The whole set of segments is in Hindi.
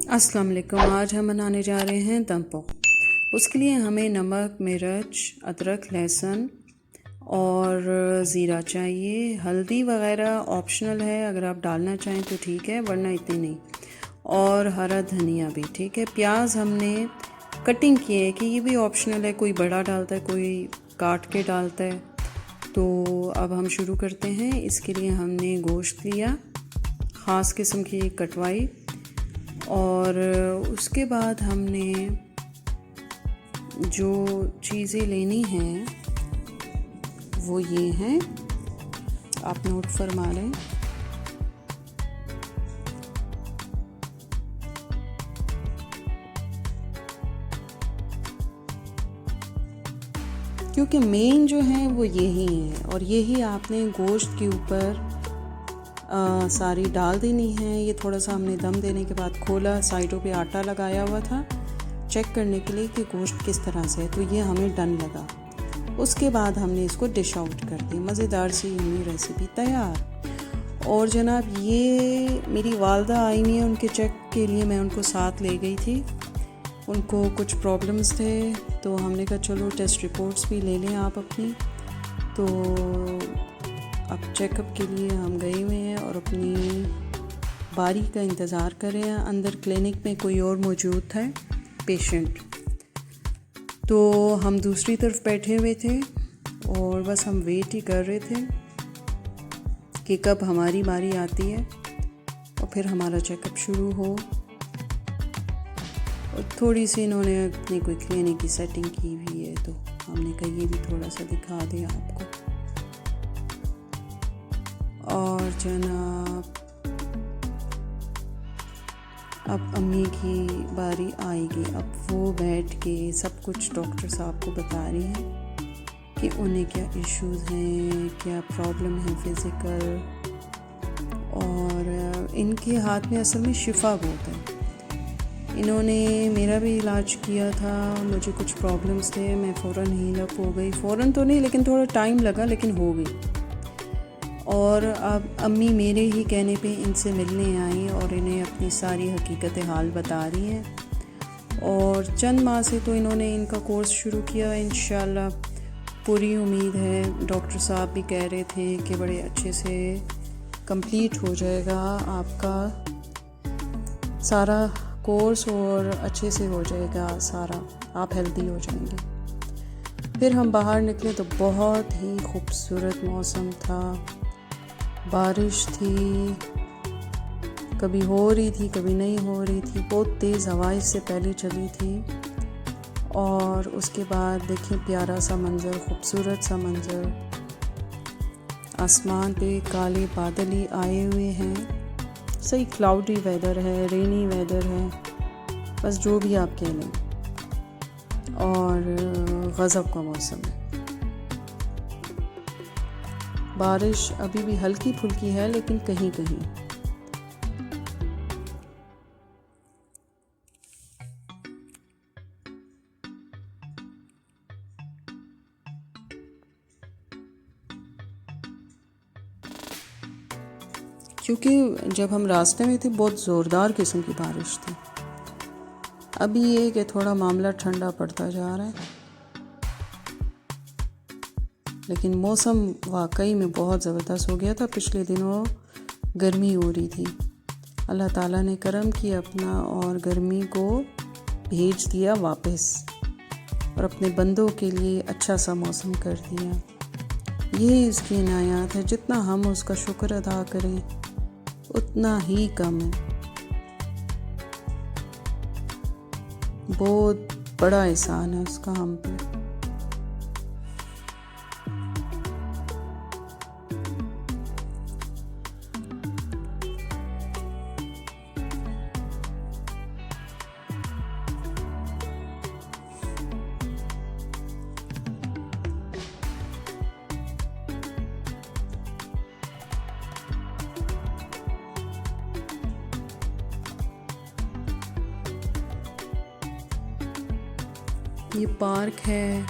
अस्सलाम वालेकुम। आज हम बनाने जा रहे हैं दम पोहा। उसके लिए हमें नमक, मिर्च, अदरक, लहसुन और ज़ीरा चाहिए। हल्दी वगैरह ऑप्शनल है, अगर आप डालना चाहें तो ठीक है, वरना इतनी नहीं। और हरा धनिया भी ठीक है। प्याज हमने कटिंग किए है कि ये भी ऑप्शनल है, कोई बड़ा डालता है, कोई काट के डालता है। तो अब हम शुरू करते हैं। इसके लिए हमने गोश्त लिया, ख़ास किस्म की कटवाई, और उसके बाद हमने जो चीज़ें लेनी हैं वो ये हैं, आप नोट फरमा लें। क्योंकि मेन जो है वो यही है, और यही आपने गोश्त के ऊपर सारी डाल देनी है। ये थोड़ा सा हमने दम देने के बाद खोला, साइडों पे आटा लगाया हुआ था चेक करने के लिए कि गोश्त किस तरह से है, तो ये हमें डन लगा। उसके बाद हमने इसको डिश आउट कर दी। मज़ेदार सी यम्मी रेसिपी तैयार। और जनाब, ये मेरी वालदा आई हुई है, उनके चेक के लिए मैं उनको साथ ले गई थी। उनको कुछ प्रॉब्लम्स थे, तो हमने कहा चलो टेस्ट रिपोर्ट्स भी ले लें आप अपनी। तो अब चेकअप के लिए हम गए हुए हैं और अपनी बारी का इंतज़ार कर रहे हैं। अंदर क्लिनिक में कोई और मौजूद था पेशेंट, तो हम दूसरी तरफ बैठे हुए थे और बस हम वेट ही कर रहे थे कि कब हमारी बारी आती है और फिर हमारा चेकअप शुरू हो। और थोड़ी सी इन्होंने अपनी कोई क्लिनिक की सेटिंग की हुई है, तो हमने कहा ये भी थोड़ा सा दिखा दें आपको। और जनाब, अब अम्मी की बारी आएगी। अब वो बैठ के सब कुछ डॉक्टर साहब को बता रही हैं कि उन्हें क्या इश्यूज़ हैं, क्या प्रॉब्लम है फिज़िकल। और इनके हाथ में असल में शिफा बहुत है। इन्होंने मेरा भी इलाज किया था, मुझे कुछ प्रॉब्लम्स थे, मैं फ़ौरन हील अप हो गई। फ़ौरन तो नहीं, लेकिन थोड़ा टाइम लगा, लेकिन हो गई। और अब अम्मी मेरे ही कहने पे इनसे मिलने आई और इन्हें अपनी सारी हकीकत हाल बता रही हैं। और चंद माह से तो इन्होंने इनका कोर्स शुरू किया। इंशाल्लाह पूरी उम्मीद है, डॉक्टर साहब भी कह रहे थे कि बड़े अच्छे से कंप्लीट हो जाएगा आपका सारा कोर्स और अच्छे से हो जाएगा सारा, आप हेल्दी हो जाएंगे। फिर हम बाहर निकले तो बहुत ही खूबसूरत मौसम था, बारिश थी, कभी हो रही थी कभी नहीं हो रही थी, बहुत तेज़ हवा इससे पहले चली थी। और उसके बाद देखिए प्यारा सा मंज़र, खूबसूरत सा मंज़र, आसमान पे काले बादल ही आए हुए हैं। सही क्लाउडी वेदर है, रेनी वेदर है, बस जो भी आप कह लें। और गज़ब का मौसम है। बारिश अभी भी हल्की फुल्की है, लेकिन कहीं कहीं। क्योंकि जब हम रास्ते में थे बहुत ज़ोरदार किस्म की बारिश थी। अभी ये कि थोड़ा मामला ठंडा पड़ता जा रहा है, लेकिन मौसम वाकई में बहुत ज़बरदस्त हो गया था। पिछले दिनों गर्मी हो रही थी, अल्लाह ताला ने करम किया अपना और गर्मी को भेज दिया वापस, और अपने बंदों के लिए अच्छा सा मौसम कर दिया। ये इसकी इनायत है, जितना हम उसका शुक्र अदा करें उतना ही कम है। बहुत बड़ा एहसान है उसका हम पे। ये पार्क है,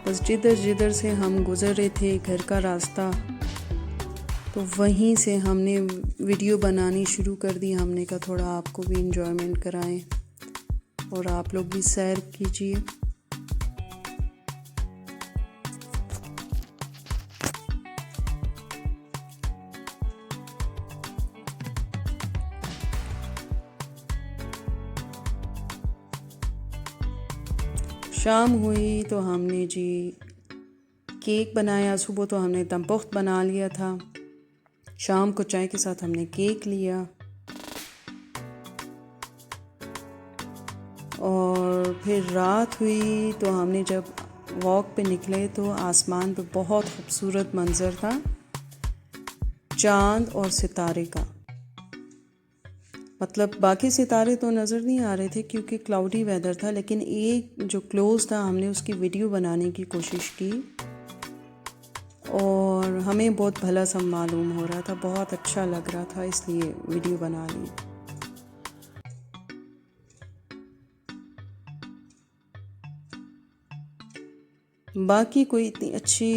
बस जिधर जिधर से हम गुज़र रहे थे घर का रास्ता, तो वहीं से हमने वीडियो बनानी शुरू कर दी। हमने कहा थोड़ा आपको भी इंजॉयमेंट कराएं और आप लोग भी सैर कीजिए। शाम हुई तो हमने जी केक बनाया। सुबह तो हमने दम पुख्त बना लिया था, शाम को चाय के साथ हमने केक लिया। और फिर रात हुई तो हमने जब वॉक पे निकले तो आसमान पे बहुत खूबसूरत मंज़र था, चांद और सितारे का। मतलब बाकी सितारे तो नज़र नहीं आ रहे थे क्योंकि क्लाउडी वेदर था, लेकिन एक जो क्लोज था हमने उसकी वीडियो बनाने की कोशिश की और हमें बहुत भला सा मालूम हो रहा था, बहुत अच्छा लग रहा था, इसलिए वीडियो बना ली। बाकी कोई इतनी अच्छी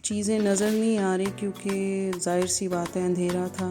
चीज़ें नज़र नहीं आ रही क्योंकि जाहिर सी बात है अंधेरा था।